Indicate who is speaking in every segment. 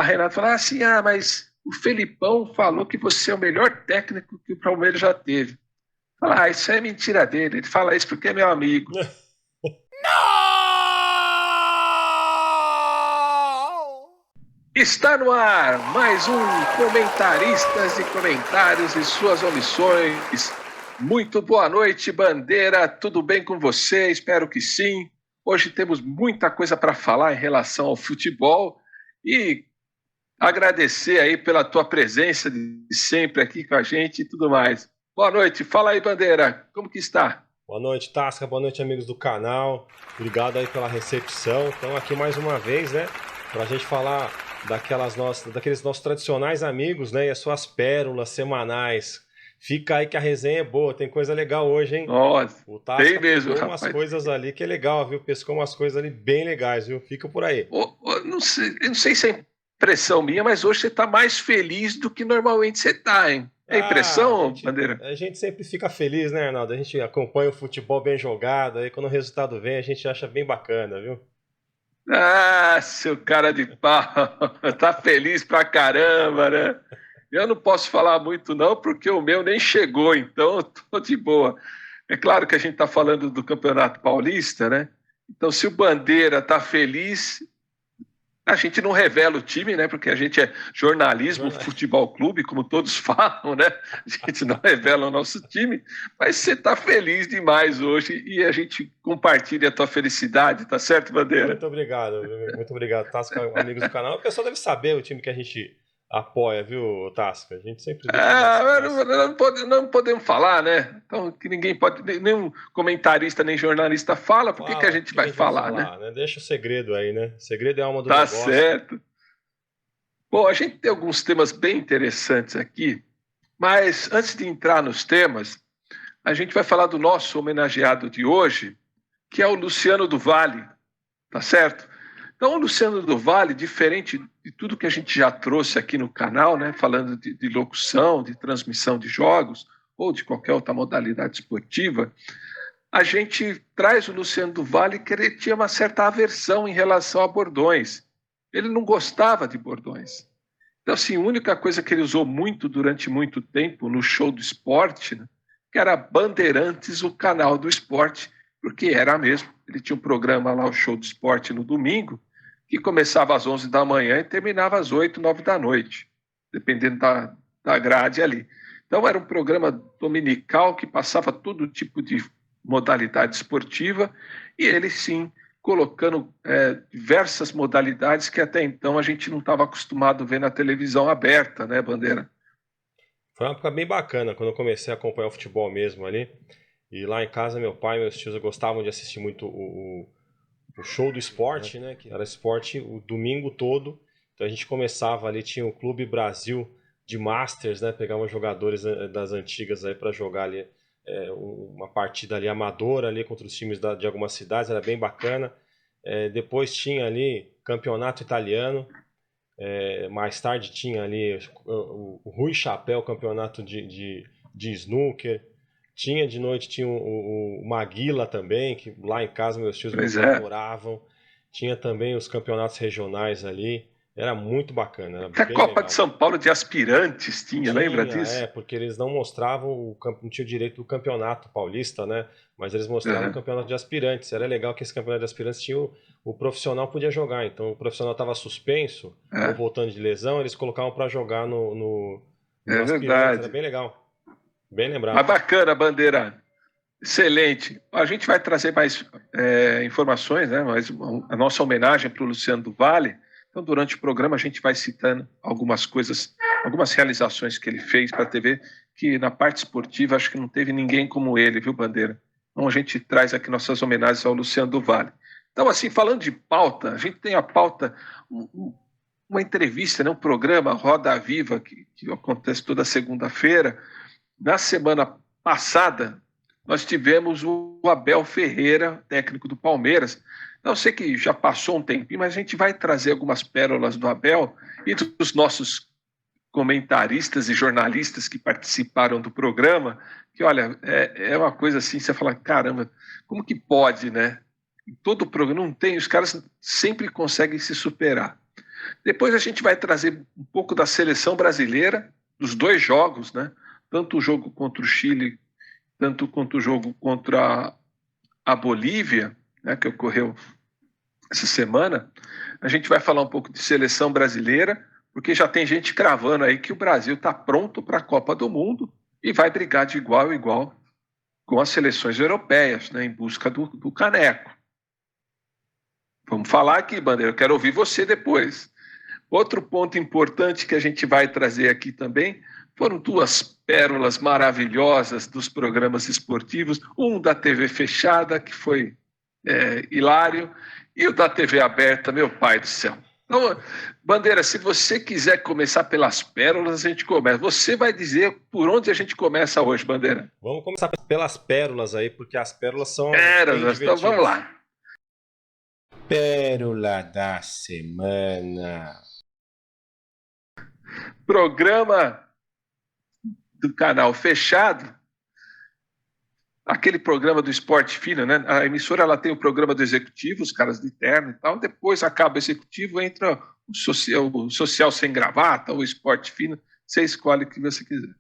Speaker 1: Renato fala assim, mas o Felipão falou que você é o melhor técnico que o Palmeiras já teve. Fala, isso é mentira dele. Ele fala isso porque é meu amigo. Está no ar mais um Comentaristas e Comentários e Suas Omissões. Muito boa noite, Bandeira. Tudo bem com você? Espero que sim. Hoje temos muita coisa para falar em relação ao futebol e agradecer aí pela tua presença de sempre aqui com a gente e tudo mais. Boa noite. Fala aí, Bandeira. Como que está?
Speaker 2: Boa noite, Tasca. Boa noite, amigos do canal. Obrigado aí pela recepção. Estamos aqui mais uma vez, né? Para a gente falar daqueles nossos tradicionais amigos, né? E as suas pérolas semanais. Fica aí que a resenha é boa. Tem coisa legal hoje, hein?
Speaker 1: Nossa,
Speaker 2: O Tasca
Speaker 1: tem mesmo,
Speaker 2: pescou umas coisas ali que é legal, viu? Pescou umas coisas ali bem legais, viu? Fica por aí.
Speaker 1: Eu não sei se é impressão minha, mas hoje você está mais feliz do que normalmente você está, hein? É impressão, Bandeira?
Speaker 2: A gente sempre fica feliz, né, Arnaldo? A gente acompanha o futebol bem jogado, aí quando o resultado vem a gente acha bem bacana, viu?
Speaker 1: Seu cara de pau, tá feliz pra caramba, né? Eu não posso falar muito não, porque o meu nem chegou, então eu tô de boa. É claro que a gente tá falando do Campeonato Paulista, né? Então se o Bandeira tá feliz, a gente não revela o time, né? Porque a gente é jornalismo, futebol clube, como todos falam, né? A gente não revela o nosso time, mas você está feliz demais hoje e a gente compartilha a tua felicidade, tá certo, Bandeira?
Speaker 2: Muito obrigado, Tasca, amigos do canal. O pessoal deve saber o time que a gente apoia, viu, Tasca? A gente sempre
Speaker 1: não podemos falar, né? Então, que ninguém pode, nenhum comentarista nem jornalista fala, por que a gente vai falar, né?
Speaker 2: Deixa o segredo aí, né? O segredo é a alma do
Speaker 1: Tá
Speaker 2: negócio.
Speaker 1: Certo. Bom, a gente tem alguns temas bem interessantes aqui, mas antes de entrar nos temas, a gente vai falar do nosso homenageado de hoje, que é o Luciano do Vale, tá certo? Então, o Luciano do Vale, diferente de tudo que a gente já trouxe aqui no canal, né, falando de locução, de transmissão de jogos ou de qualquer outra modalidade esportiva, a gente traz o Luciano do Vale que ele tinha uma certa aversão em relação a bordões. Ele não gostava de bordões. Então, assim, a única coisa que ele usou muito durante muito tempo no show do esporte, né, que era Bandeirantes, o canal do esporte, porque era mesmo. Ele tinha um programa lá, o Show do Esporte, no domingo, que começava às 11 da manhã e terminava às 8, 9 da noite, dependendo da grade ali. Então, era um programa dominical que passava todo tipo de modalidade esportiva e ele, sim, colocando diversas modalidades que até então a gente não estava acostumado a ver na televisão aberta, né, Bandeira?
Speaker 2: Foi uma época bem bacana, quando eu comecei a acompanhar o futebol mesmo ali. E lá em casa, meu pai e meus tios gostavam de assistir muito o show do esporte, né? Que era esporte o domingo todo. Então a gente começava ali, tinha o Clube Brasil de Masters, né? Pegavam jogadores das antigas aí para jogar ali uma partida ali amadora ali contra os times de algumas cidades, era bem bacana. Depois tinha ali campeonato italiano. Mais tarde tinha ali o Rui Chapéu, campeonato de snooker. Tinha de noite, tinha o Maguila também, que lá em casa meus tios adoravam. Tinha também os campeonatos regionais ali. Era muito bacana. Era
Speaker 1: Até a Copa de São Paulo de aspirantes tinha, lembra disso?
Speaker 2: Porque eles não mostravam, não tinha o direito do campeonato paulista, né? Mas eles mostravam o campeonato de aspirantes. Era legal que esse campeonato de aspirantes tinha o profissional podia jogar. Então o profissional estava suspenso ou voltando de lesão, eles colocavam para jogar no aspirantes.
Speaker 1: Verdade.
Speaker 2: Era bem legal. Bem lembrado.
Speaker 1: Mas bacana, Bandeira. Excelente. A gente vai trazer mais informações, né? Mais a nossa homenagem para o Luciano do Vale. Então, durante o programa, a gente vai citando algumas coisas, algumas realizações que ele fez para a TV, que na parte esportiva acho que não teve ninguém como ele, viu, Bandeira? Então, a gente traz aqui nossas homenagens ao Luciano do Vale. Então, assim, falando de pauta, a gente tem a pauta, uma entrevista, né? Um programa Roda Viva, que acontece toda segunda-feira. Na semana passada, nós tivemos o Abel Ferreira, técnico do Palmeiras. Eu sei que já passou um tempinho, mas a gente vai trazer algumas pérolas do Abel e dos nossos comentaristas e jornalistas que participaram do programa, que, olha, é uma coisa assim, você fala, caramba, como que pode, né? Em todo o programa não tem, os caras sempre conseguem se superar. Depois a gente vai trazer um pouco da seleção brasileira, dos 2 jogos, né? Tanto o jogo contra o Chile, tanto quanto o jogo contra a Bolívia, né, que ocorreu essa semana. A gente vai falar um pouco de seleção brasileira, porque já tem gente cravando aí que o Brasil está pronto para a Copa do Mundo e vai brigar de igual a igual com as seleções europeias, né, em busca do caneco. Vamos falar aqui, Bandeira, eu quero ouvir você depois. Outro ponto importante que a gente vai trazer aqui também foram 2 pérolas maravilhosas dos programas esportivos, um da TV fechada, que foi hilário, e o da TV aberta, meu pai do céu. Então, Bandeira, se você quiser começar pelas pérolas, a gente começa. Você vai dizer por onde a gente começa hoje, Bandeira?
Speaker 2: Vamos começar pelas pérolas aí, porque as pérolas são
Speaker 1: pérolas, então vamos lá.
Speaker 2: Pérola da semana.
Speaker 1: Programa do canal fechado, aquele programa do Esporte Fino, né? A emissora ela tem o programa do executivo, os caras de terno e tal, depois acaba o executivo, entra o social sem gravata, ou o Esporte Fino, você escolhe o que você quiser.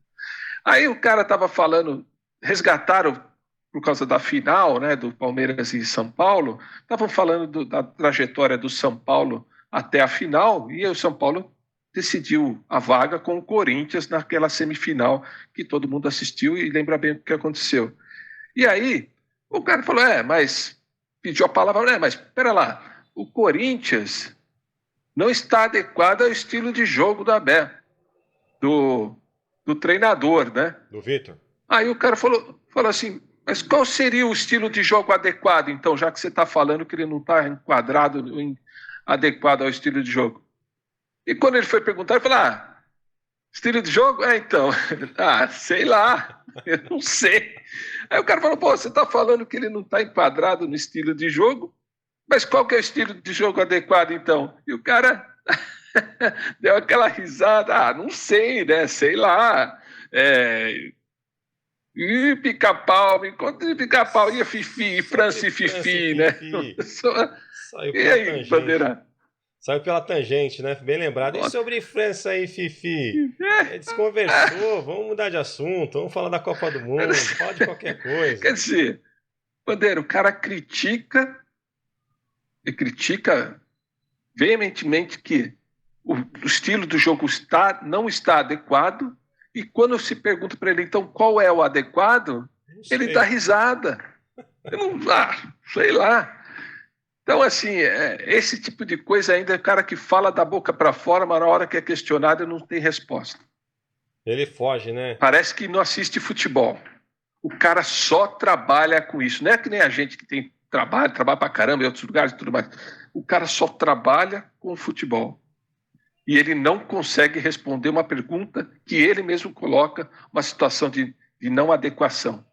Speaker 1: Aí o cara estava falando, resgataram por causa da final, né, do Palmeiras e São Paulo, estavam falando da trajetória do São Paulo até a final, e o São Paulo decidiu a vaga com o Corinthians naquela semifinal que todo mundo assistiu e lembra bem o que aconteceu. E aí, o cara falou, mas pediu a palavra, mas espera lá, o Corinthians não está adequado ao estilo de jogo do Abel, do treinador, né?
Speaker 2: Do Vitor.
Speaker 1: Aí o cara falou assim, mas qual seria o estilo de jogo adequado, então, já que você está falando que ele não está enquadrado, adequado ao estilo de jogo? E quando ele foi perguntar, ele falou, estilo de jogo? Então, sei lá, eu não sei. Aí o cara falou, você está falando que ele não está enquadrado no estilo de jogo, mas qual que é o estilo de jogo adequado, então? E o cara deu aquela risada, não sei, né, sei lá, e Pica-Pau, me encontrei Pica-Pau, e a Fifi, França e Fifi, né?
Speaker 2: Saiu
Speaker 1: e aí, tangente. Bandeira?
Speaker 2: Saiu pela tangente, né? Bem lembrado. E sobre França e Fifi? Desconversou, vamos mudar de assunto, vamos falar da Copa do Mundo, fala de qualquer coisa.
Speaker 1: Quer dizer, Bandeira, o cara critica veementemente que o estilo do jogo não está adequado, e quando se pergunta para ele, então, qual é o adequado, ele dá risada. Sei lá. Então, assim, esse tipo de coisa ainda é o cara que fala da boca para fora, mas na hora que é questionado não tem resposta.
Speaker 2: Ele foge, né?
Speaker 1: Parece que não assiste futebol. O cara só trabalha com isso. Não é que nem a gente que tem trabalha para caramba em outros lugares e tudo mais. O cara só trabalha com o futebol. E ele não consegue responder uma pergunta que ele mesmo coloca, uma situação de não adequação.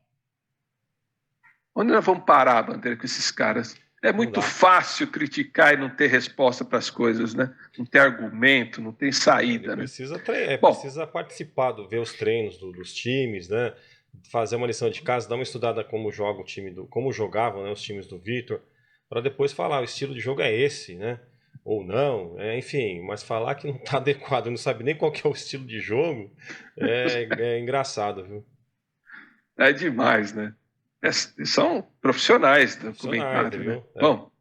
Speaker 1: Onde nós vamos parar, Bandeira, com esses caras? É muito fácil criticar e não ter resposta para as coisas, né? Não ter argumento, não tem saída.
Speaker 2: Precisa precisa participar, ver os treinos dos times, né? Fazer uma lição de casa, dar uma estudada como joga o time como jogavam, né, os times do Vitor, para depois falar o estilo de jogo é esse, né? Ou não, enfim, mas falar que não está adequado, não sabe nem qual que é o estilo de jogo, é engraçado, viu?
Speaker 1: É demais, né? São profissionais do comentário, né? Bom,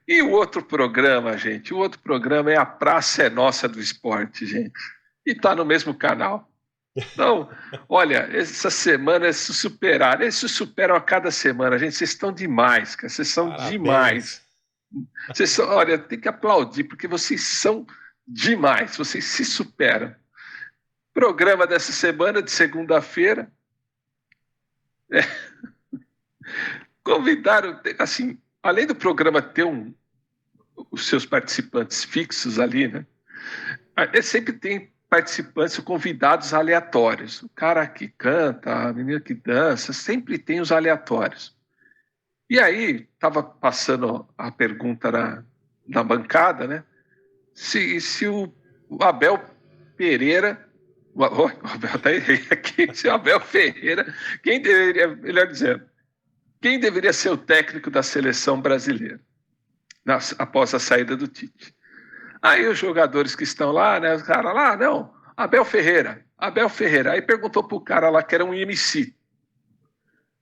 Speaker 1: e o outro programa, gente? O outro programa é A Praça é Nossa do Esporte, gente. E está no mesmo canal. Então, olha, essa semana eles se superaram. Eles se superam a cada semana, gente. Vocês estão demais, cara. Vocês são demais. Olha, tem que aplaudir, porque vocês são demais. Vocês se superam. Programa dessa semana, de segunda-feira. Convidaram, assim, além do programa ter os seus participantes fixos ali, né? Ele sempre tem participantes, convidados aleatórios. O cara que canta, a menina que dança, sempre tem os aleatórios. E aí, estava passando a pergunta na bancada, né? Se o Abel Pereira, o Abel tá aqui, se o Abel Ferreira, quem deveria, melhor dizendo, quem deveria ser o técnico da seleção brasileira após a saída do Tite? Aí os jogadores que estão lá, né, os caras lá, não, Abel Ferreira. Aí perguntou pro cara lá que era um MC.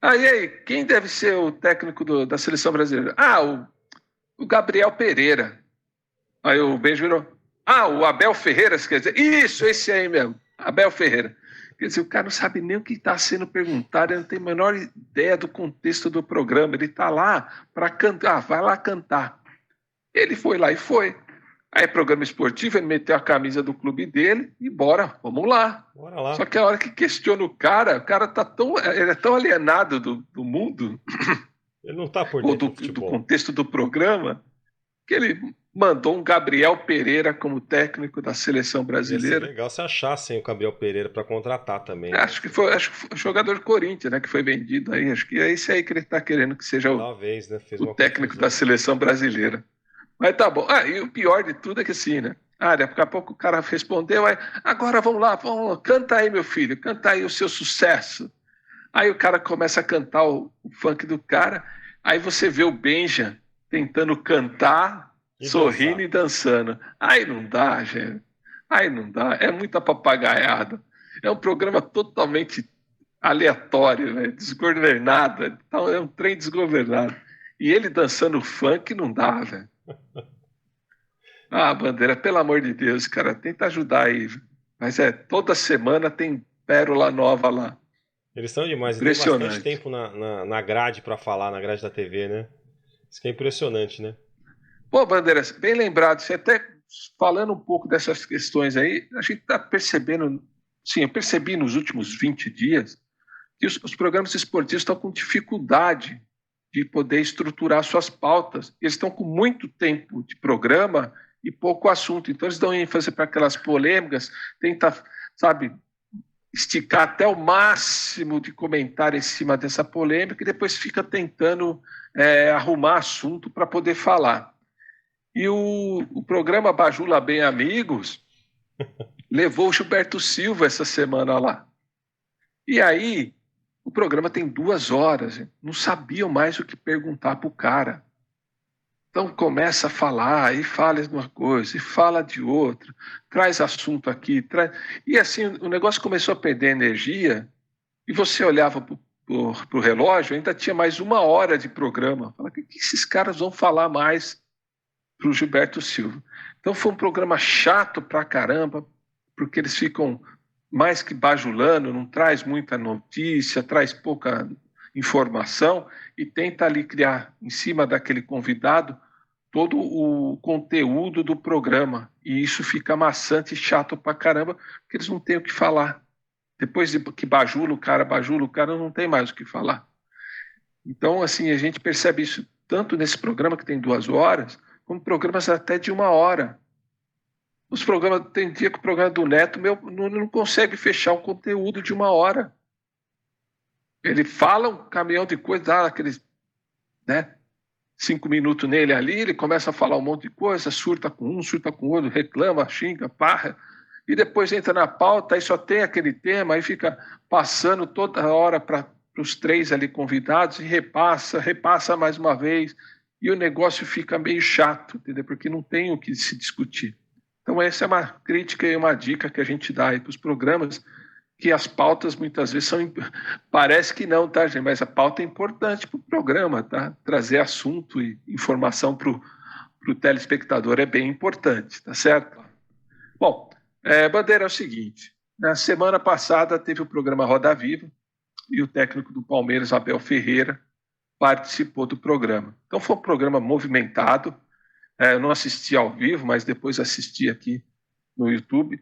Speaker 1: Aí, quem deve ser o técnico da seleção brasileira? O Gabriel Pereira. Aí o Benjo virou, o Abel Ferreira, quer dizer, isso, esse aí mesmo, Abel Ferreira. Quer dizer, o cara não sabe nem o que está sendo perguntado, ele não tem a menor ideia do contexto do programa, ele está lá para cantar, vai lá cantar. Ele foi lá e foi. Aí, programa esportivo, ele meteu a camisa do clube dele e bora, vamos lá.
Speaker 2: Bora lá.
Speaker 1: Só que a hora que questiona o cara ele é tão alienado do mundo,
Speaker 2: Ele não tá por
Speaker 1: ou
Speaker 2: dentro
Speaker 1: do contexto do programa, que ele mandou um Gabriel Pereira como técnico da seleção brasileira.
Speaker 2: Ia ser legal se achassem o Gabriel Pereira para contratar também. Né?
Speaker 1: Acho que foi o jogador do Corinthians, né, que foi vendido aí. Acho que é esse aí que ele está querendo que seja
Speaker 2: Talvez, né?
Speaker 1: o técnico da seleção brasileira. Mas tá bom. E o pior de tudo é que assim, né? Daqui a pouco o cara respondeu, agora vamos lá, canta aí, meu filho, canta aí o seu sucesso. Aí o cara começa a cantar o funk do cara, aí você vê o Benja tentando cantar, sorrindo e dançando. Aí não dá, gente. Aí não dá. É muita papagaiada. É um programa totalmente aleatório, né? Desgovernado. Então, é um trem desgovernado. E ele dançando funk não dá, velho. Bandeira, pelo amor de Deus, cara, tenta ajudar aí. Mas toda semana tem pérola nova lá.
Speaker 2: Eles são demais, eles têm bastante tempo na grade para falar, na grade da TV, né? Isso que é impressionante, né?
Speaker 1: Pô, Bandeira, bem lembrado, você até falando um pouco dessas questões aí, a gente está percebendo, sim, eu percebi nos últimos 20 dias que os programas esportivos estão com dificuldade de poder estruturar suas pautas. Eles estão com muito tempo de programa e pouco assunto. Então, eles dão ênfase para aquelas polêmicas, tentam, sabe, esticar até o máximo de comentário em cima dessa polêmica e depois fica tentando arrumar assunto para poder falar. E o programa Bajula Bem Amigos levou o Gilberto Silva essa semana lá. E aí, o programa tem 2 horas, não sabiam mais o que perguntar para o cara. Então começa a falar, e fala de uma coisa, e fala de outra, traz assunto aqui, e assim o negócio começou a perder energia, e você olhava para o relógio, ainda tinha mais 1 hora de programa. Fala, o que esses caras vão falar mais para o Gilberto Silva? Então foi um programa chato pra caramba, porque eles ficam mais que bajulando, não traz muita notícia, traz pouca informação e tenta ali criar, em cima daquele convidado, todo o conteúdo do programa. E isso fica maçante e chato pra caramba, porque eles não têm o que falar. Depois de que bajula o cara, não tem mais o que falar. Então, assim, a gente percebe isso tanto nesse programa que tem 2 horas, como programas até de 1 hora. Os programas, tem dia que o programa do Neto não consegue fechar um conteúdo de 1 hora. Ele fala um caminhão de coisa, dá aqueles 5 minutos nele ali, ele começa a falar um monte de coisa, surta com um, surta com o outro, reclama, xinga, parra, e depois entra na pauta, aí só tem aquele tema, aí fica passando toda hora para os 3 ali convidados, e repassa mais uma vez, e o negócio fica meio chato, entendeu? Porque não tem o que se discutir. Então essa é uma crítica e uma dica que a gente dá aí para os programas, que as pautas muitas vezes são... Parece que não, tá, gente? Mas a pauta é importante para o programa, tá? Trazer assunto e informação para o telespectador é bem importante, tá certo? Bom, Bandeira, é o seguinte, na semana passada teve o programa Roda Viva e o técnico do Palmeiras, Abel Ferreira, participou do programa. Então foi um programa movimentado, eu não assisti ao vivo, mas depois assisti aqui no YouTube,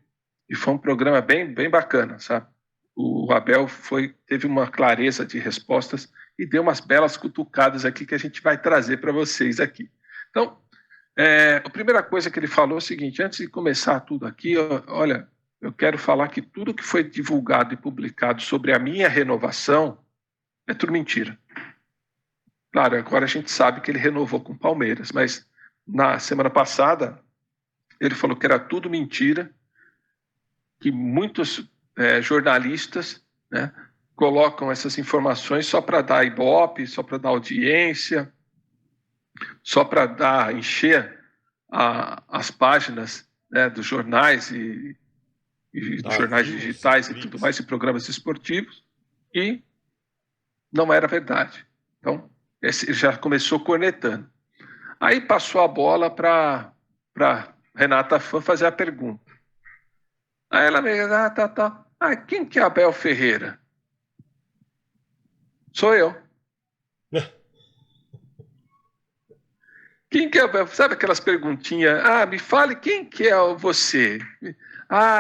Speaker 1: e foi um programa bem, bem bacana, sabe? O Abel teve uma clareza de respostas e deu umas belas cutucadas aqui que a gente vai trazer para vocês aqui. Então, a primeira coisa que ele falou é o seguinte: antes de começar tudo aqui, olha, eu quero falar que tudo que foi divulgado e publicado sobre a minha renovação é tudo mentira. Claro, agora a gente sabe que ele renovou com o Palmeiras, mas na semana passada ele falou que era tudo mentira, que muitos jornalistas, né, colocam essas informações só para dar ibope, só para dar audiência, só para encher as páginas, né, dos jornais e dos jornais digitais e tudo mais, e programas esportivos, e não era verdade. Então, ele já começou cornetando. Aí passou a bola para Renata Fã fazer a pergunta. Aí ela me tá. Quem que é Abel Ferreira? Sou eu. Quem que é? Sabe aquelas perguntinhas? Me fale quem que é você?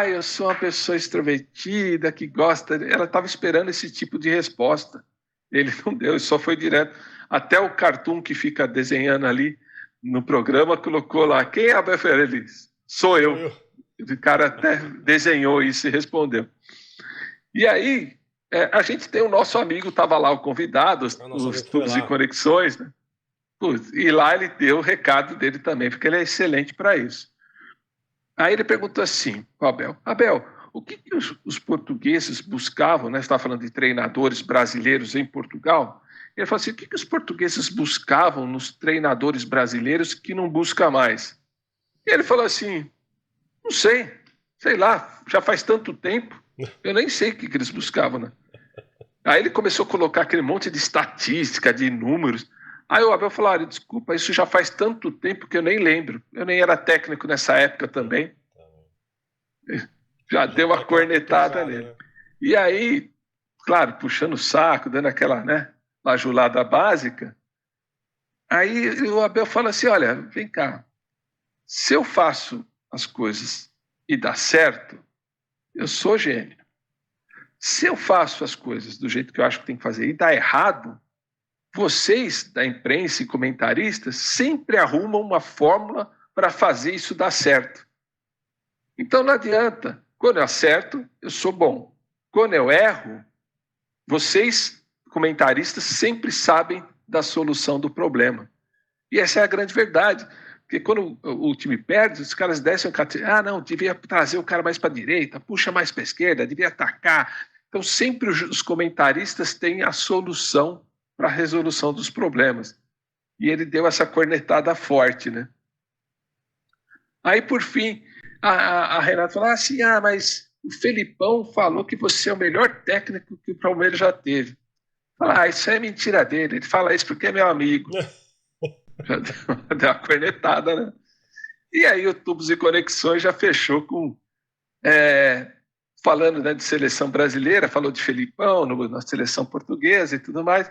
Speaker 1: Eu sou uma pessoa extrovertida, que gosta. Ela estava esperando esse tipo de resposta. Ele não deu, ele só foi direto. Até o cartoon que fica desenhando ali no programa colocou lá, quem é Abel Ferreira? Ele disse, sou eu. O cara até desenhou isso e respondeu. E aí, a gente tem o nosso amigo, estava lá o convidado, os tubos e conexões, né? E lá ele deu o recado dele também, porque ele é excelente para isso. Aí ele perguntou assim, Abel, o que os portugueses buscavam, né? Você estava falando de treinadores brasileiros em Portugal. Ele falou assim, o que os portugueses buscavam nos treinadores brasileiros que não busca mais? E ele falou assim, não sei lá, já faz tanto tempo, eu nem sei o que eles buscavam, né? Aí ele começou a colocar aquele monte de estatística, de números. Aí o Abel falou, desculpa, isso já faz tanto tempo que eu nem lembro. Eu nem era técnico nessa época também. Já deu uma cornetada nele. Né? E aí, claro, puxando o saco, dando aquela, né, bajulada básica. Aí o Abel fala assim, olha, vem cá, se eu faço as coisas e dá certo, eu sou gênio. Se eu faço as coisas do jeito que eu acho que tem que fazer e dá errado, vocês da imprensa e comentaristas sempre arrumam uma fórmula para fazer isso dar certo. Então não adianta. Quando eu acerto, eu sou bom. Quando eu erro, vocês, comentaristas, sempre sabem da solução do problema. E essa é a grande verdade. Porque quando o time perde, os caras descem o cara, não, devia trazer o cara mais para a direita, puxa mais para a esquerda, devia atacar. Então sempre os comentaristas têm a solução para a resolução dos problemas. E ele deu essa cornetada forte, né? Aí, por fim, a Renata falou assim, mas o Felipão falou que você é o melhor técnico que o Palmeiras já teve. Fala, isso é mentira dele. Ele fala isso porque é meu amigo. Já deu uma cornetada, né? E aí o Tubos e Conexões já fechou com... falando, né, de seleção brasileira, falou de Felipão na seleção portuguesa e tudo mais.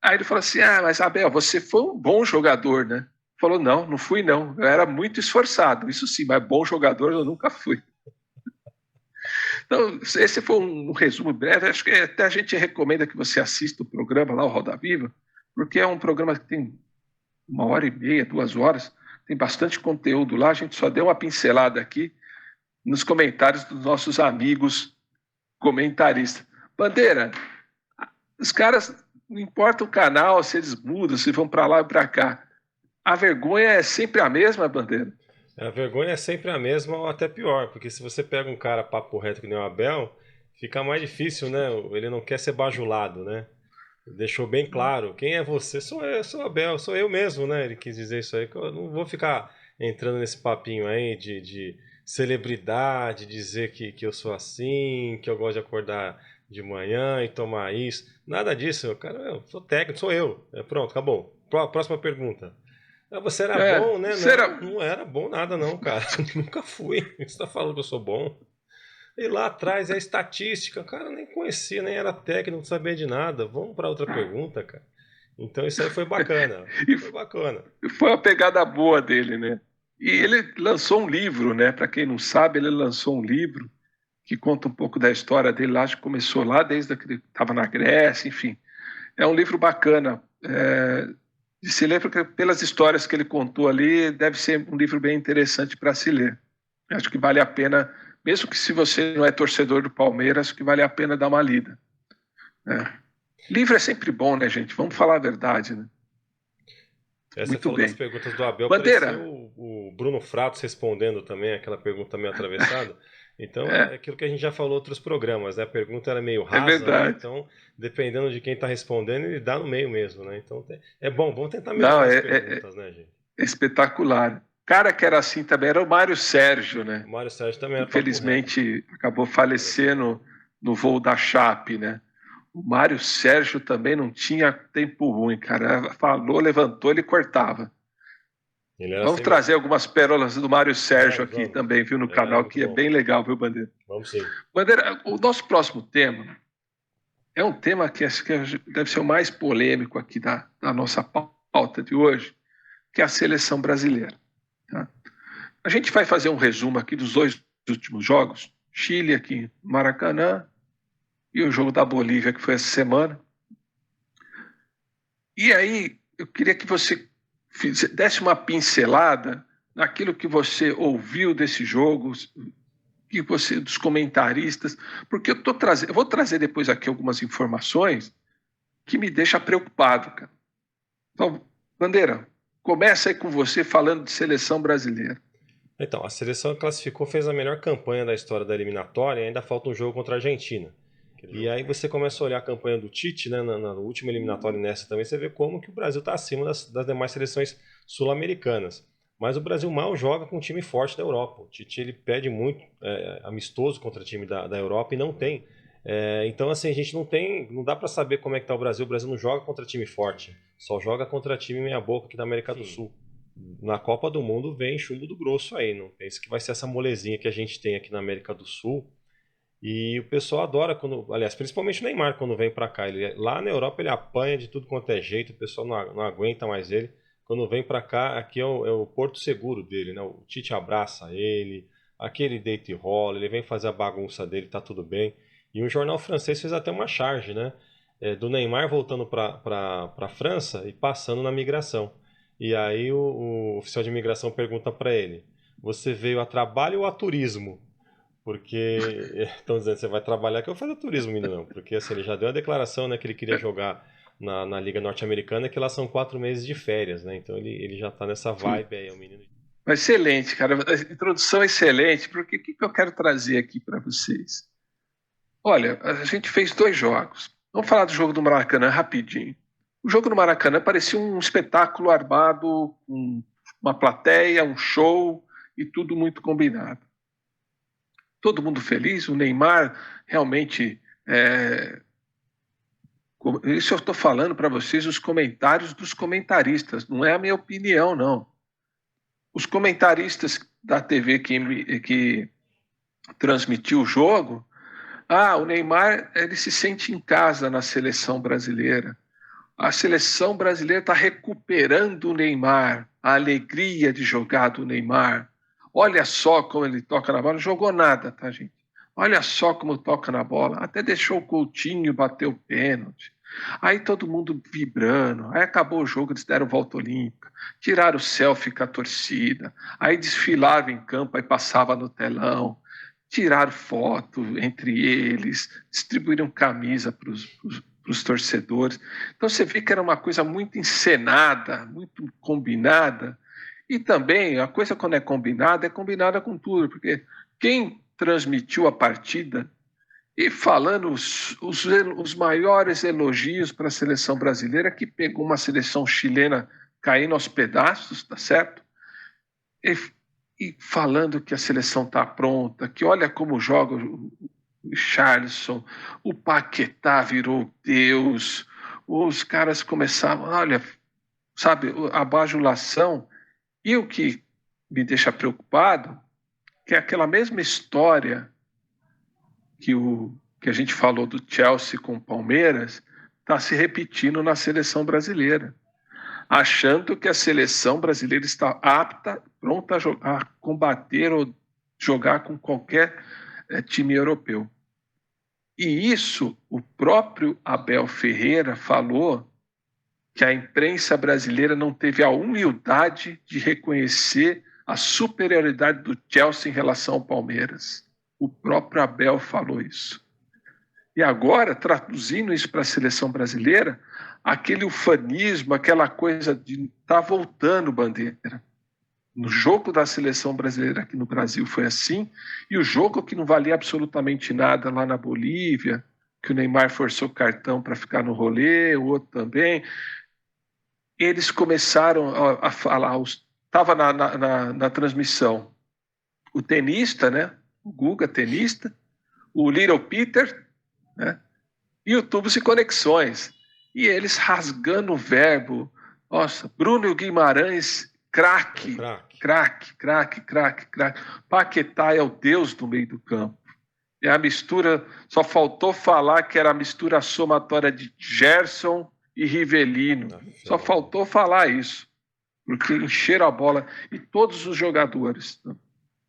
Speaker 1: Aí ele falou assim, mas Abel, você foi um bom jogador, né? Falou, não fui não, eu era muito esforçado, isso sim, mas bom jogador eu nunca fui. Então, esse foi um resumo breve, acho que até a gente recomenda que você assista o programa lá, o Roda Viva, porque é um programa que tem 1h30, 2 horas, tem bastante conteúdo lá, a gente só deu uma pincelada aqui nos comentários dos nossos amigos comentaristas. Bandeira, os caras, não importa o canal, se eles mudam, se vão para lá ou para cá, a vergonha é sempre a mesma, Bandeira?
Speaker 2: A vergonha é sempre a mesma ou até pior, porque se você pega um cara papo reto que nem o Abel, fica mais difícil, né? Ele não quer ser bajulado, né? Deixou bem claro, quem é você? Sou eu, sou o Abel, sou eu mesmo, né? Ele quis dizer isso aí, que eu não vou ficar entrando nesse papinho aí de celebridade, dizer que eu sou assim, que eu gosto de acordar de manhã e tomar isso. Nada disso, cara, eu sou técnico, sou eu. Pronto, acabou. Próxima pergunta. Você era bom, né? Não era bom nada não, cara. Nunca fui. Você tá falando que eu sou bom? E lá atrás é a estatística. Cara, nem conhecia, nem era técnico, não sabia de nada. Vamos para outra pergunta, cara. Então isso aí foi bacana. Foi bacana.
Speaker 1: Foi uma pegada boa dele, né? E ele lançou um livro, né? Para quem não sabe, ele lançou um livro que conta um pouco da história dele lá, acho que começou lá desde que ele estava na Grécia, enfim. É um livro bacana. De se ler, porque pelas histórias que ele contou ali, deve ser um livro bem interessante para se ler. Acho que vale a pena, mesmo que se você não é torcedor do Palmeiras, acho que vale a pena dar uma lida. Livro é sempre bom, né, gente? Vamos falar a verdade, né?
Speaker 2: Essa falou das perguntas do Abel,
Speaker 1: Bandeira.
Speaker 2: Pareceu o Bruno Fratos respondendo também aquela pergunta meio atravessada. Então é aquilo que a gente já falou em outros programas, né? A pergunta era meio rasa, né? Então dependendo de quem está respondendo, ele dá no meio mesmo, né? Então é bom, vamos tentar melhorar as perguntas, né, gente?
Speaker 1: É espetacular. cara que era assim também era o Mário Sérgio, né?
Speaker 2: O Mário Sérgio também era
Speaker 1: infelizmente acabou falecendo no voo da Chape, né? O Mário Sérgio também não tinha tempo ruim, cara. Falou, levantou, ele cortava. Vamos trazer algumas pérolas do Mário Sérgio aqui também, viu, no canal, que é bem legal, viu, Bandeira?
Speaker 2: Vamos sim.
Speaker 1: Bandeira, o nosso próximo tema é um tema que acho que deve ser o mais polêmico aqui da nossa pauta de hoje, que é a seleção brasileira. Tá? A gente vai fazer um resumo aqui dos 2 últimos jogos, Chile aqui no Maracanã e o jogo da Bolívia, que foi essa semana. E aí, eu queria que você desse uma pincelada naquilo que você ouviu desse jogo, que você, dos comentaristas, porque eu vou trazer depois aqui algumas informações que me deixam preocupado, cara. Então, Bandeira, começa aí com você falando de seleção brasileira.
Speaker 2: Então, a seleção classificou, fez a melhor campanha da história da eliminatória e ainda falta um jogo contra a Argentina. E aí você começa a olhar a campanha do Tite, né, na última eliminatória e nessa também, você vê como que o Brasil está acima das demais seleções sul-americanas. Mas o Brasil mal joga com um time forte da Europa. O Tite ele pede muito amistoso contra o time da Europa e não tem. Então assim, a gente não dá para saber como é que tá o Brasil. O Brasil não joga contra time forte, só joga contra time meia boca aqui da América do Sul. Na Copa do Mundo vem chumbo do grosso aí, não pensa que vai ser essa molezinha que a gente tem aqui na América do Sul. E o pessoal adora quando, aliás, principalmente o Neymar quando vem pra cá. Lá na Europa ele apanha de tudo quanto é jeito, o pessoal não aguenta mais ele. Quando vem pra cá, aqui é o porto seguro dele, né? O Tite abraça ele, aqui ele deita e rola, ele vem fazer a bagunça dele, tá tudo bem. E um jornal francês fez até uma charge, né? Do Neymar voltando pra França e passando na migração. E aí o oficial de imigração pergunta pra ele: você veio a trabalho ou a turismo? Porque estão dizendo, você vai trabalhar que eu vou fazer turismo, menino, porque assim, ele já deu a declaração, né, que ele queria jogar na Liga Norte-Americana, que lá são 4 meses de férias, né, então ele já tá nessa vibe aí, o menino.
Speaker 1: Excelente, cara, a introdução é excelente, porque o que eu quero trazer aqui para vocês? Olha, a gente fez 2 jogos, vamos falar do jogo do Maracanã rapidinho. O jogo do Maracanã parecia um espetáculo armado, uma plateia, um show e tudo muito combinado. Todo mundo feliz, o Neymar realmente... Isso eu estou falando para vocês, os comentários dos comentaristas, não é a minha opinião, não. Os comentaristas da TV que transmitiu o jogo, o Neymar ele se sente em casa na seleção brasileira. A seleção brasileira está recuperando o Neymar, a alegria de jogar do Neymar. Olha só como ele toca na bola. Não jogou nada, tá, gente? Olha só como toca na bola. Até deixou o Coutinho bater o pênalti. Aí todo mundo vibrando. Aí acabou o jogo, eles deram volta olímpica. Tiraram o selfie com a torcida. Aí desfilavam em campo, aí passava no telão. Tiraram foto entre eles. Distribuíram camisa para os torcedores. Então você vê que era uma coisa muito encenada, muito combinada. E também, a coisa quando é combinada com tudo, porque quem transmitiu a partida e falando os maiores elogios para a seleção brasileira, que pegou uma seleção chilena caindo aos pedaços, tá certo? E falando que a seleção está pronta, que olha como joga o Richarlison, o Paquetá virou Deus, os caras começavam, olha, sabe, a bajulação. E o que me deixa preocupado, que é aquela mesma história que a gente falou do Chelsea com o Palmeiras, está se repetindo na seleção brasileira, achando que a seleção brasileira está apta, pronta a combater ou jogar com qualquer time europeu. E isso, o próprio Abel Ferreira falou que a imprensa brasileira não teve a humildade de reconhecer a superioridade do Chelsea em relação ao Palmeiras. O próprio Abel falou isso. E agora, traduzindo isso para a seleção brasileira, aquele ufanismo, aquela coisa de estar voltando, Bandeira. No jogo da seleção brasileira aqui no Brasil foi assim, e o jogo que não valia absolutamente nada lá na Bolívia, que o Neymar forçou o cartão para ficar no rolê, o outro também, eles começaram a falar, os estava na transmissão o tenista, né? O Guga, tenista, o Little Peter, né? E o Tubos e Conexões. E eles rasgando o verbo. Nossa, Bruno Guimarães, craque. Paquetá é o Deus do meio do campo. É a mistura, só faltou falar que era a mistura somatória de Gerson e Rivelino. Só faltou falar isso. Porque encheram a bola. E todos os jogadores,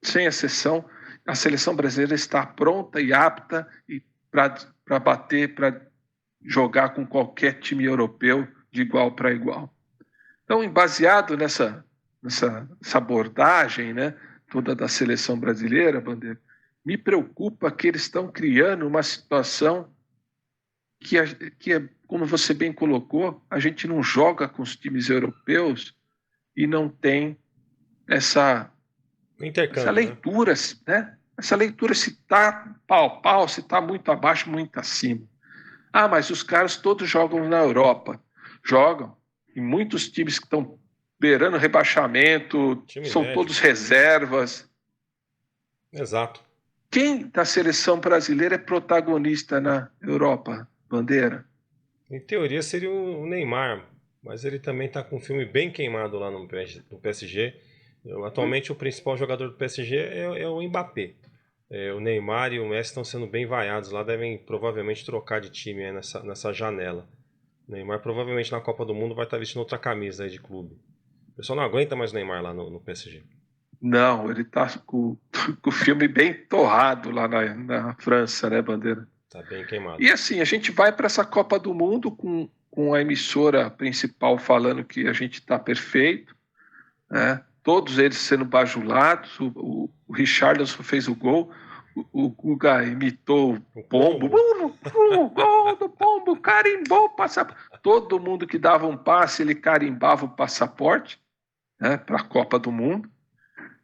Speaker 1: sem exceção, a seleção brasileira está pronta e apta para bater, para jogar com qualquer time europeu de igual para igual. Então, baseado nessa abordagem, né, toda da seleção brasileira, Bandeira, me preocupa que eles estão criando uma situação que é, como você bem colocou, a gente não joga com os times europeus e não tem essa leitura, né? Essa leitura se está pau, se está muito abaixo, muito acima. Ah, mas os caras todos jogam na Europa. Jogam. E muitos times que estão beirando rebaixamento, são médio, todos reservas.
Speaker 2: Exato.
Speaker 1: Quem da seleção brasileira é protagonista na Europa, Bandeira?
Speaker 2: Em teoria seria o Neymar, mas ele também está com um filme bem queimado lá no PSG. Atualmente o principal jogador do PSG é o Mbappé. O Neymar e o Messi estão sendo bem vaiados lá, devem provavelmente trocar de time aí nessa janela. O Neymar provavelmente na Copa do Mundo vai estar vestindo outra camisa aí de clube. O pessoal não aguenta mais o Neymar lá no PSG.
Speaker 1: Não, ele está com o filme bem torrado lá na França, né, Bandeira?
Speaker 2: Está bem queimado.
Speaker 1: E assim, a gente vai para essa Copa do Mundo com a emissora principal falando que a gente está perfeito, né? Todos eles sendo bajulados. O Richarlison fez o gol, o Guga imitou o pombo. O gol do pombo, carimbou o passaporte. Todo mundo que dava um passe, ele carimbava o passaporte, né, para a Copa do Mundo.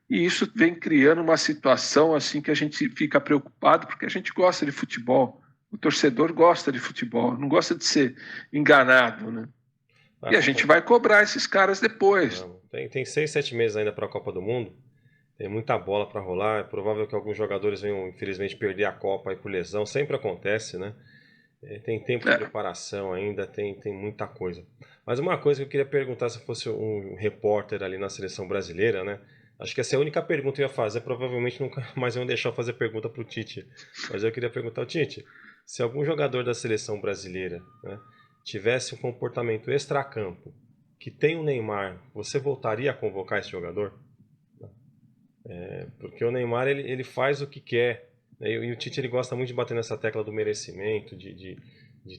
Speaker 1: E isso vem criando uma situação assim que a gente fica preocupado, porque a gente gosta de futebol. O torcedor gosta de futebol, não gosta de ser enganado, né? E a gente vai cobrar esses caras depois.
Speaker 2: Tem 6, 7 meses ainda para a Copa do Mundo. Tem muita bola para rolar. É provável que alguns jogadores venham, infelizmente, perder a Copa aí por lesão. Sempre acontece, né? Tem tempo de preparação ainda, tem muita coisa. Mas uma coisa que eu queria perguntar, se eu fosse um repórter ali na seleção brasileira, né? Acho que essa é a única pergunta que eu ia fazer. Provavelmente nunca mais iam deixar eu fazer pergunta para o Tite. Mas eu queria perguntar ao Tite, se algum jogador da seleção brasileira, né, tivesse um comportamento extracampo, que tem o Neymar, você voltaria a convocar esse jogador? Porque o Neymar ele faz o que quer, né, e o Tite ele gosta muito de bater nessa tecla do merecimento, de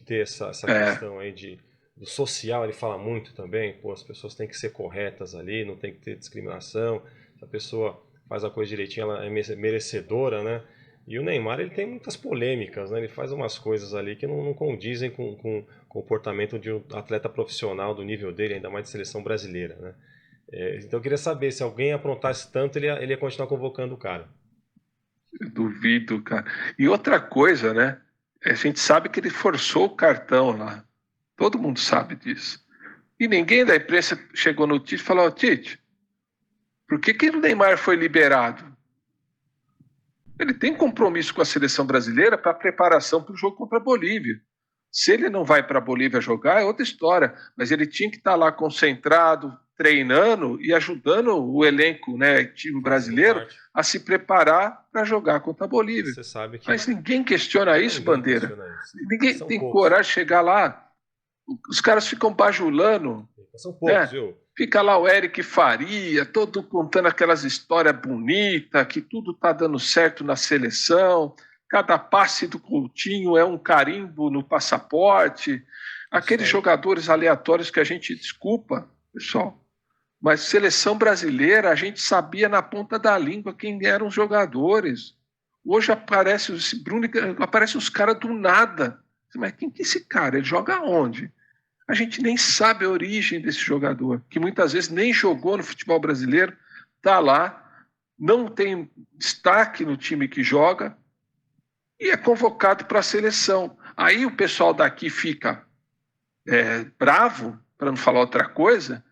Speaker 2: ter essa questão aí do social. Ele fala muito também, as pessoas têm que ser corretas ali, não tem que ter discriminação, se a pessoa faz a coisa direitinho, ela é merecedora, né? E o Neymar, ele tem muitas polêmicas, né? Ele faz umas coisas ali que não condizem com o comportamento de um atleta profissional do nível dele, ainda mais de seleção brasileira, né? Então eu queria saber, se alguém aprontasse tanto, ele ia continuar convocando o cara.
Speaker 1: Eu duvido, cara. E outra coisa, né? A gente sabe que ele forçou o cartão lá. Todo mundo sabe disso. E ninguém da imprensa chegou no Tite e falou: Tite, por que o Neymar foi liberado? Ele tem compromisso com a seleção brasileira para preparação para o jogo contra a Bolívia. Se ele não vai para a Bolívia jogar, é outra história. Mas ele tinha que estar lá concentrado, treinando e ajudando o elenco, né, time brasileiro, a se preparar para jogar contra a Bolívia.
Speaker 2: Você sabe que...
Speaker 1: Mas ninguém questiona isso, Bandeira. Ninguém tem coragem de chegar lá. Os caras ficam bajulando.
Speaker 2: São poucos, viu?
Speaker 1: Fica lá o Eric Faria, todo contando aquelas histórias bonitas, que tudo está dando certo na seleção, cada passe do Coutinho é um carimbo no passaporte. Aqueles jogadores aleatórios que a gente desculpa, pessoal, mas seleção brasileira, a gente sabia na ponta da língua quem eram os jogadores. Hoje aparece os caras do nada. Mas quem que é esse cara? Ele joga onde? A gente nem sabe a origem desse jogador, que muitas vezes nem jogou no futebol brasileiro, está lá, não tem destaque no time que joga e é convocado para a seleção. Aí o pessoal daqui fica bravo, para não falar outra coisa,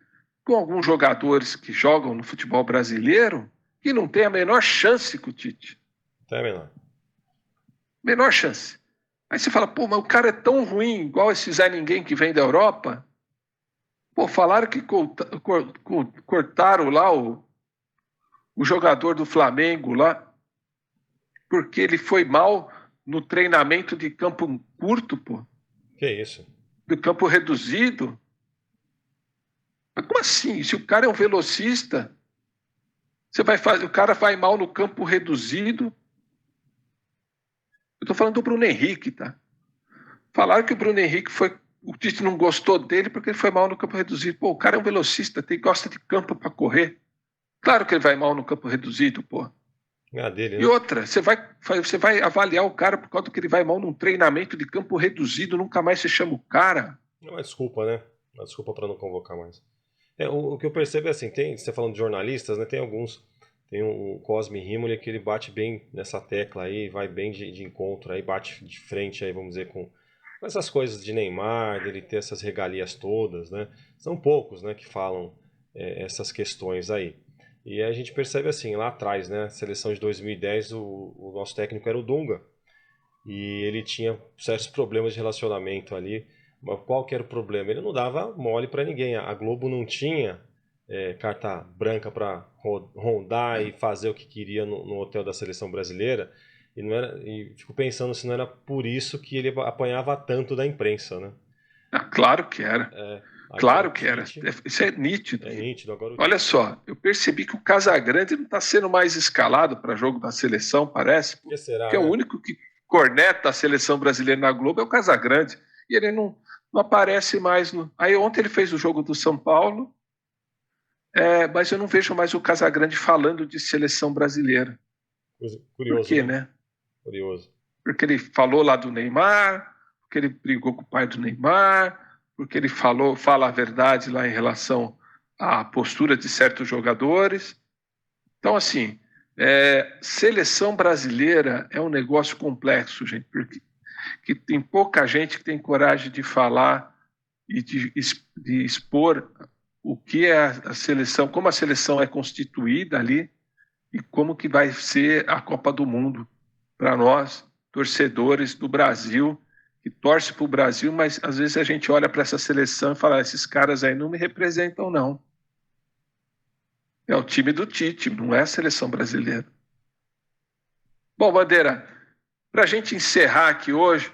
Speaker 1: com alguns jogadores que jogam no futebol brasileiro que não tem a menor chance com o Tite.
Speaker 2: Até menor.
Speaker 1: Menor chance. Aí você fala, pô, mas o cara é tão ruim, igual esse Zé Ninguém que vem da Europa. Pô, falaram que cortaram lá o jogador do Flamengo lá, porque ele foi mal no treinamento de campo curto, pô.
Speaker 2: Que isso?
Speaker 1: Do campo reduzido. Mas como assim? Se o cara é um velocista, o cara vai mal no campo reduzido. Eu tô falando do Bruno Henrique, tá? Falaram que o Bruno Henrique o Tite não gostou dele porque ele foi mal no campo reduzido. Pô, o cara é um velocista, gosta de campo para correr. Claro que ele vai mal no campo reduzido, pô.
Speaker 2: Dele, né?
Speaker 1: E outra, você vai avaliar o cara por causa que ele vai mal num treinamento de campo reduzido, nunca mais você chama o cara.
Speaker 2: É uma desculpa, né? Uma desculpa para não convocar mais. O que eu percebo é assim, você falando de jornalistas, né? Tem alguns. Tem o Cosme Rimoli que ele bate bem nessa tecla aí, vai bem de encontro aí, bate de frente aí, vamos dizer, com essas coisas de Neymar, dele ter essas regalias todas, né? São poucos, né, que falam essas questões aí. E a gente percebe assim, lá atrás, né, seleção de 2010, o nosso técnico era o Dunga, e ele tinha certos problemas de relacionamento ali. Mas qual que era o problema? Ele não dava mole para ninguém, a Globo não tinha carta branca para rondar e fazer o que queria no hotel da seleção brasileira. E fico pensando se não era por isso que ele apanhava tanto da imprensa, né?
Speaker 1: Claro que era. Claro que era. Isso é nítido.
Speaker 2: É nítido. Agora
Speaker 1: Olha só, eu percebi que o Casagrande não está sendo mais escalado para jogo da seleção, parece.
Speaker 2: Que será,
Speaker 1: porque
Speaker 2: né?
Speaker 1: O único que corneta a seleção brasileira na Globo é o Casagrande. E ele não aparece mais. Aí ontem ele fez o jogo do São Paulo, mas eu não vejo mais o Casagrande falando de seleção brasileira.
Speaker 2: Curioso,
Speaker 1: Por quê,
Speaker 2: né?
Speaker 1: né?
Speaker 2: Curioso.
Speaker 1: Porque ele falou lá do Neymar, porque ele brigou com o pai do Neymar, porque ele fala a verdade lá em relação à postura de certos jogadores. Então, assim, seleção brasileira é um negócio complexo, gente, porque que tem pouca gente que tem coragem de falar e de expor o que é a seleção, como a seleção é constituída ali e como que vai ser a Copa do Mundo para nós, torcedores do Brasil, que torce para o Brasil, mas às vezes a gente olha para essa seleção e fala, esses caras aí não me representam, não. É o time do Tite, não é a seleção brasileira. Bom, Bandeira, para a gente encerrar aqui hoje,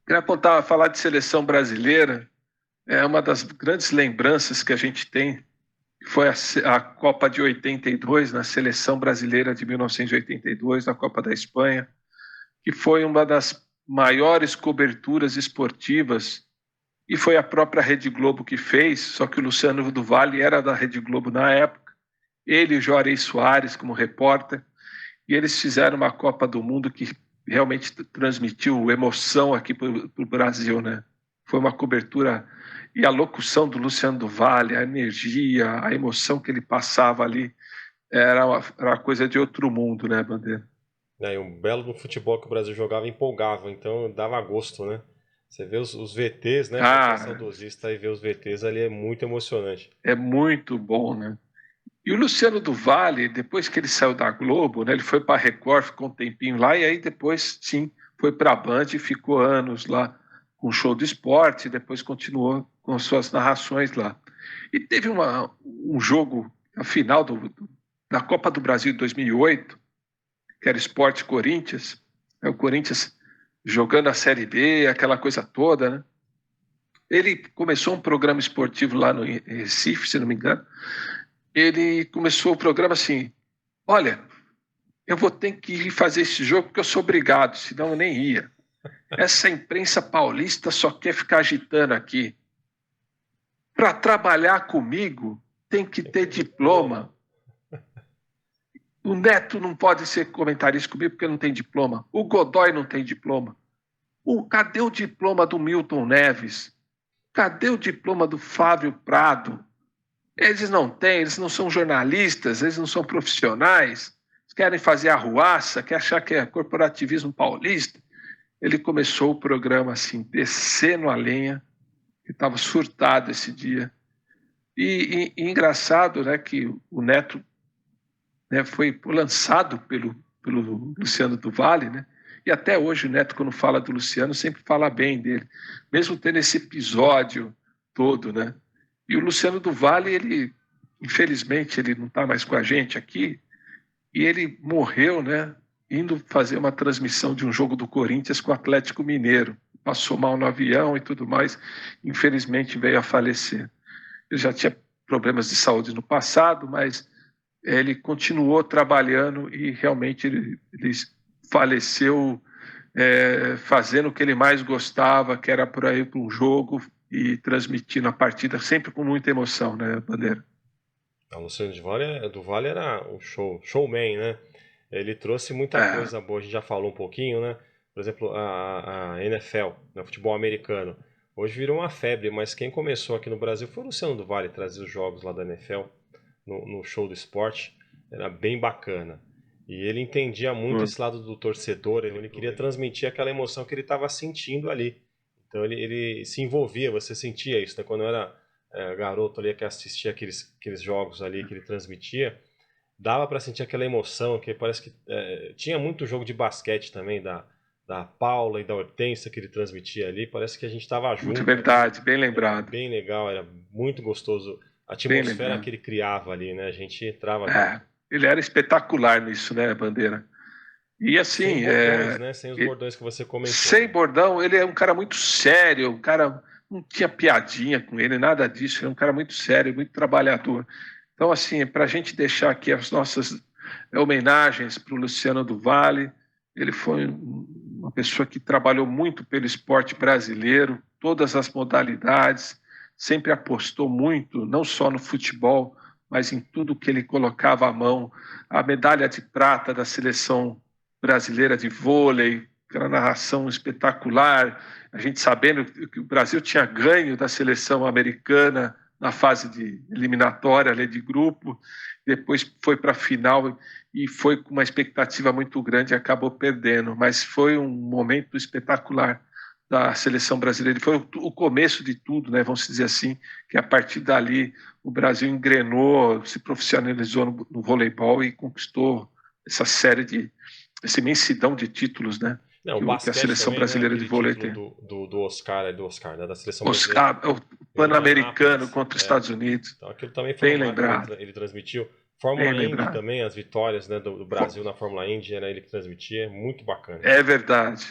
Speaker 1: queria falar de seleção brasileira. É uma das grandes lembranças que a gente tem, foi a Copa de 82, na seleção brasileira de 1982, na Copa da Espanha, que foi uma das maiores coberturas esportivas, e foi a própria Rede Globo que fez, só que o Luciano do Vale era da Rede Globo na época, ele e o Juarez Soares como repórter, e eles fizeram uma Copa do Mundo que realmente transmitiu emoção aqui para o Brasil, né? Foi uma cobertura, e a locução do Luciano do Vale, a energia, a emoção que ele passava ali, era uma coisa de outro mundo, né, Bandeira?
Speaker 2: E um belo do futebol que o Brasil jogava empolgava, então dava gosto, né? Você vê os VTs, né? Pra quem é saudosista, e ver os VTs ali é muito emocionante.
Speaker 1: É muito bom, né? E o Luciano do Vale, depois que ele saiu da Globo, né, ele foi para a Record, ficou um tempinho lá, e aí depois, sim, foi para a Band e ficou anos lá com show de esporte, e depois continuou com suas narrações lá. E teve um jogo, a final da Copa do Brasil de 2008, que era Sport Corinthians, o Corinthians jogando a Série B, aquela coisa toda, né? Ele começou um programa esportivo lá no Recife, se não me engano. Ele começou o programa assim, olha, eu vou ter que ir fazer esse jogo porque eu sou obrigado, senão eu nem ia. Essa imprensa paulista só quer ficar agitando aqui. Para trabalhar comigo, tem que ter diploma. O Neto não pode ser comentarista comigo porque não tem diploma. O Godoy não tem diploma. Cadê o diploma do Milton Neves? Cadê o diploma do Flávio Prado? Eles não têm, eles não são jornalistas, eles não são profissionais, eles querem fazer arruaça, querem achar que é corporativismo paulista. Ele começou o programa assim, descendo a lenha, que estava surtado esse dia. E engraçado, né, que o Neto, né, foi lançado pelo Luciano do Vale, né? E até hoje o Neto, quando fala do Luciano, sempre fala bem dele, mesmo tendo esse episódio todo, né? E o Luciano do Vale, ele, infelizmente, ele não está mais com a gente aqui, e ele morreu, né? Indo fazer uma transmissão de um jogo do Corinthians com o Atlético Mineiro. Passou mal no avião e tudo mais, infelizmente veio a falecer. Ele já tinha problemas de saúde no passado, mas ele continuou trabalhando e realmente ele faleceu fazendo o que ele mais gostava, que era por aí para um jogo e transmitindo a partida sempre com muita emoção, né, Bandeira?
Speaker 2: O Luciano do Vale era um showman, né? Ele trouxe muita coisa boa, a gente já falou um pouquinho, né? Por exemplo, a NFL, né? Futebol americano. Hoje virou uma febre, mas quem começou aqui no Brasil foi o Luciano do Vale, trazer os jogos lá da NFL no show do esporte. Era bem bacana. E ele entendia muito esse lado do torcedor, ele queria transmitir aquela emoção que ele estava sentindo ali. Então ele se envolvia, você sentia isso, né? Quando eu era garoto ali que assistia aqueles jogos ali que ele transmitia, dava para sentir aquela emoção, que parece que tinha muito jogo de basquete também, da Paula e da Hortência que ele transmitia ali, parece que a gente estava junto.
Speaker 1: Muito verdade, bem lembrado.
Speaker 2: Bem legal, era muito gostoso a atmosfera que ele criava ali, né? A gente entrava ali.
Speaker 1: Ele era espetacular nisso, né, Bandeira? E assim...
Speaker 2: Sem bordões, né? Sem os bordões que você comentou.
Speaker 1: Sem bordão, ele é um cara muito sério, um cara... Não tinha piadinha com ele, nada disso. Ele é um cara muito sério, muito trabalhador. Então, assim, para a gente deixar aqui as nossas homenagens para o Luciano do Vale, ele foi uma pessoa que trabalhou muito pelo esporte brasileiro, todas as modalidades, sempre apostou muito, não só no futebol, mas em tudo que ele colocava à mão. A medalha de prata da seleção brasileira de vôlei, aquela narração espetacular, a gente sabendo que o Brasil tinha ganho da seleção americana na fase de eliminatória ali de grupo, depois foi para a final e foi com uma expectativa muito grande e acabou perdendo, mas foi um momento espetacular da seleção brasileira, foi o começo de tudo, né, vamos dizer assim, que a partir dali o Brasil engrenou, se profissionalizou no voleibol e conquistou essa imensidão de títulos, né?
Speaker 2: Que
Speaker 1: a seleção
Speaker 2: também,
Speaker 1: brasileira,
Speaker 2: né?
Speaker 1: de vôlei tem.
Speaker 2: Do Oscar, né? Da seleção
Speaker 1: brasileira. O Pan-Americano contra os Estados Unidos.
Speaker 2: Então, aquilo também foi
Speaker 1: bem lembrado.
Speaker 2: Ele transmitiu. Fórmula Indy também, as vitórias, né, do Brasil na Fórmula Indy, era ele que transmitia, muito bacana.
Speaker 1: É verdade.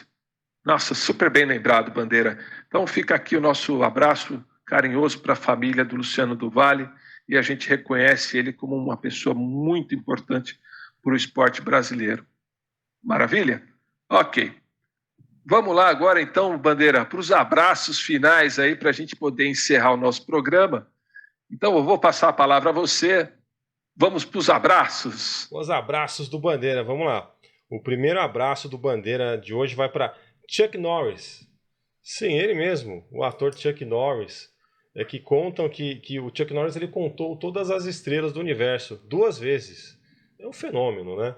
Speaker 1: Nossa, super bem lembrado, Bandeira. Então fica aqui o nosso abraço carinhoso para a família do Luciano do Vale e a gente reconhece ele como uma pessoa muito importante para o esporte brasileiro. Maravilha? Ok. Vamos lá agora então, Bandeira, para os abraços finais aí para a gente poder encerrar o nosso programa. Então eu vou passar a palavra a você. Vamos para os abraços.
Speaker 2: Os abraços do Bandeira, vamos lá. O primeiro abraço do Bandeira de hoje vai para Chuck Norris. Sim, ele mesmo, o ator Chuck Norris. Que contam que o Chuck Norris ele contou todas as estrelas do universo 2 vezes. É um fenômeno, né?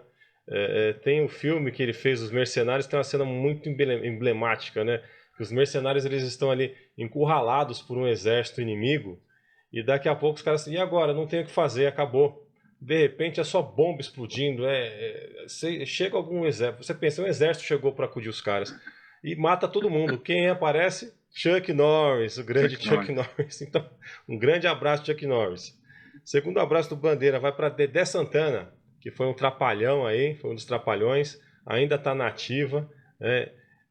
Speaker 2: Tem um filme que ele fez, Os Mercenários, tem uma cena muito emblemática, né? Que os mercenários eles estão ali encurralados por um exército inimigo e daqui a pouco os caras e agora? Não tem o que fazer, acabou. De repente é só bomba explodindo, chega algum exército, você pensa, um exército chegou para acudir os caras e mata todo mundo. Quem aparece? Chuck Norris, o grande Chuck Norris. Então, um grande abraço, Chuck Norris. Segundo abraço do Bandeira vai para Dedé Santana, que foi um trapalhão aí, foi um dos trapalhões, ainda está na ativa,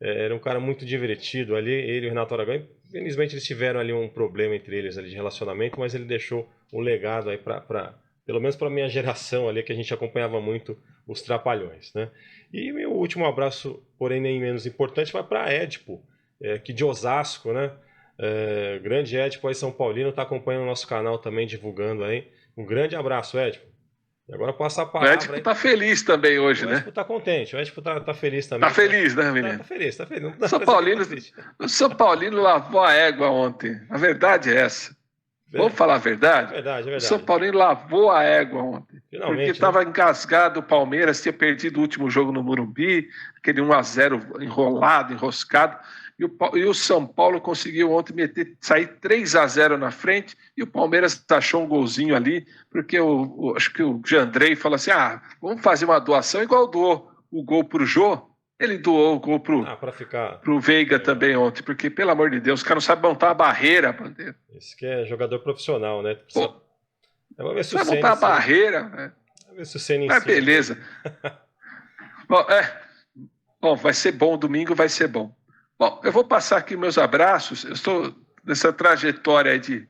Speaker 2: era um cara muito divertido ali, ele e o Renato Aragão. Infelizmente eles tiveram ali um problema entre eles ali de relacionamento, mas ele deixou um legado aí pelo menos para a minha geração ali, que a gente acompanhava muito os Trapalhões, né? E meu último abraço, porém nem menos importante, vai para Édipo, que de Osasco, né? Grande Édipo aí, São Paulino, está acompanhando o nosso canal também, divulgando aí. Um grande abraço, Édipo. E agora passa a palavra.
Speaker 1: O Édipo está feliz também hoje, né?
Speaker 2: O Édipo está contente, o Édipo está feliz também.
Speaker 1: Está feliz, né, menino?
Speaker 2: Está feliz, está feliz.
Speaker 1: O São Paulino lavou a égua ontem. A verdade é essa. Vamos falar a verdade?
Speaker 2: É verdade.
Speaker 1: O São Paulino lavou a égua ontem.
Speaker 2: Finalmente,
Speaker 1: porque estava engasgado o Palmeiras, tinha perdido o último jogo no Morumbi, aquele 1-0 enrolado, enroscado, e o São Paulo conseguiu ontem sair 3-0 na frente, e o Palmeiras achou um golzinho ali, porque acho que o Jandrei falou assim, vamos fazer uma doação, igual doou o gol para o Jô, ele doou o gol pro Veiga também ontem, porque, pelo amor de Deus, os caras não sabem montar a barreira, Bandeira.
Speaker 2: Esse que é jogador profissional, né?
Speaker 1: Vamos ver se vai montar a barreira, né?
Speaker 2: Vamos ver se o Ceni
Speaker 1: ensina. Beleza. Bom, vai ser bom, domingo vai ser bom. Bom, eu vou passar aqui meus abraços, eu estou nessa trajetória de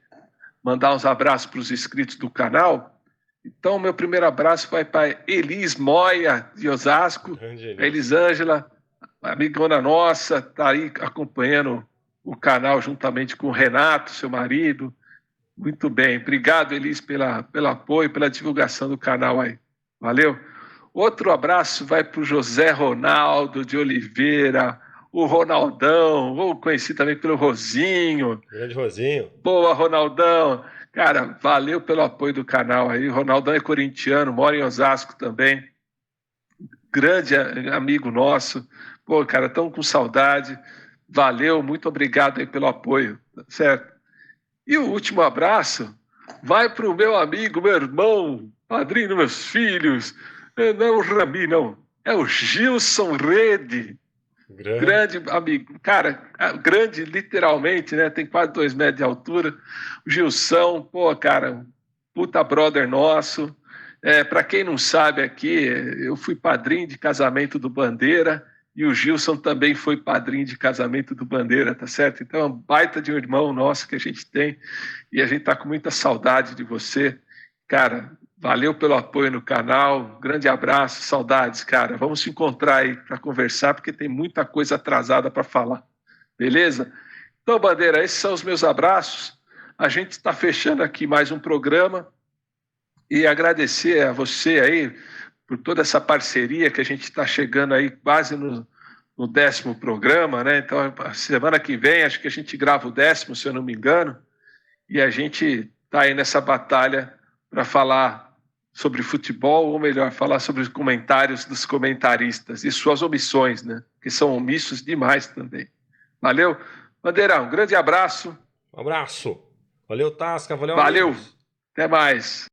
Speaker 1: mandar uns abraços para os inscritos do canal. Então, meu primeiro abraço vai para Elis Moia, de Osasco, a Elisângela, amigona nossa, está aí acompanhando o canal juntamente com o Renato, seu marido. Muito bem, obrigado, Elis, pelo apoio, pela divulgação do canal aí. Valeu. Outro abraço vai para o José Ronaldo de Oliveira, o Ronaldão, ou conhecido também pelo Rosinho.
Speaker 2: Grande Rosinho.
Speaker 1: Boa, Ronaldão. Cara, valeu pelo apoio do canal aí. O Ronaldão é corintiano, mora em Osasco também. Grande amigo nosso. Pô, cara, estamos com saudade. Valeu, muito obrigado aí pelo apoio, certo? E o último abraço vai para o meu amigo, meu irmão, padrinho dos meus filhos. Não é o Rami, não. É o Gilson Rede. Grande amigo. Cara, grande literalmente, né? Tem quase 2 metros de altura. O Gilson, pô, cara, puta brother nosso. Para quem não sabe aqui, eu fui padrinho de casamento do Bandeira e o Gilson também foi padrinho de casamento do Bandeira, tá certo? Então é um baita de um irmão nosso que a gente tem e a gente tá com muita saudade de você. Cara, valeu pelo apoio no canal, grande abraço, saudades, cara. Vamos se encontrar aí para conversar, porque tem muita coisa atrasada para falar, beleza? Então, Bandeira, esses são os meus abraços. A gente está fechando aqui mais um programa e agradecer a você aí por toda essa parceria que a gente está chegando aí quase no 10º programa, né? Então, a semana que vem, acho que a gente grava o 10º, se eu não me engano, e a gente está aí nessa batalha para falar sobre futebol, ou melhor, falar sobre os comentários dos comentaristas e suas omissões, né? Que são omissos demais também. Valeu? Bandeirão, um grande abraço.
Speaker 2: Um abraço. Valeu, Tasca. Valeu,
Speaker 1: Valeu.
Speaker 2: Amigos.
Speaker 1: Até mais.